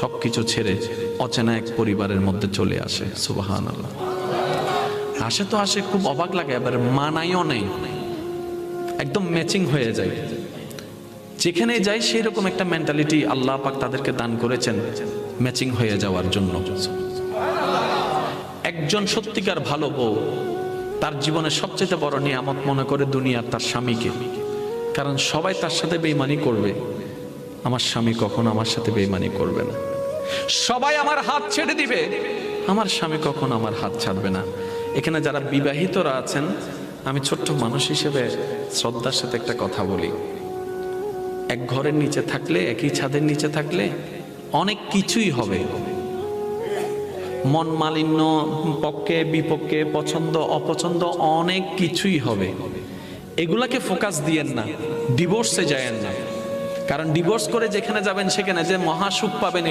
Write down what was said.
সবকিছু ছেড়ে অচেনা এক পরিবারের মধ্যে চলে আসে। সুবহানাল্লাহ। আসে তো আসে, খুব অবাক লাগে, এবার মানাইও নেই, একদম ম্যাচিং হয়ে যায়। যেখানে যাই সেই রকম একটা মেন্টালিটি আল্লাহ পাক তাদেরকে দান করেছেন ম্যাচিং হয়ে যাওয়ার জন্য। একজন সত্যিকার ভালো বউ তার জীবনের সবচেয়ে বড় নিয়ামত মনে করে দুনিয়ার তার স্বামীকে, কারণ সবাই তার সাথে বেঈমানি করবে, আমার স্বামী কখনো আমার সাথে বেঈমানি করবে না। সবাই আমার হাত ছেড়ে দিবে, আমার স্বামী কখনো আমার হাত ছাড়বে না। এখানে যারা বিবাহিতরা আছেন, আমি ছোট্ট মানুষ হিসেবে শ্রদ্ধার সাথে একটা কথা বলি, এক ঘরের নিচে থাকলে, একই ছাদের নিচে থাকলে অনেক কিছুই হবে, মন মালিন্য, পক্ষে বিপক্ষে, পছন্দ অপছন্দ, অনেক কিছুই হবে। এগুলাকে ফোকাস দিয়েন না, ডিভোর্সে যায়েন না, কারণ ডিভোর্স করে যেখানে যাবেন সেখানে যে মহাসুখ পাবেন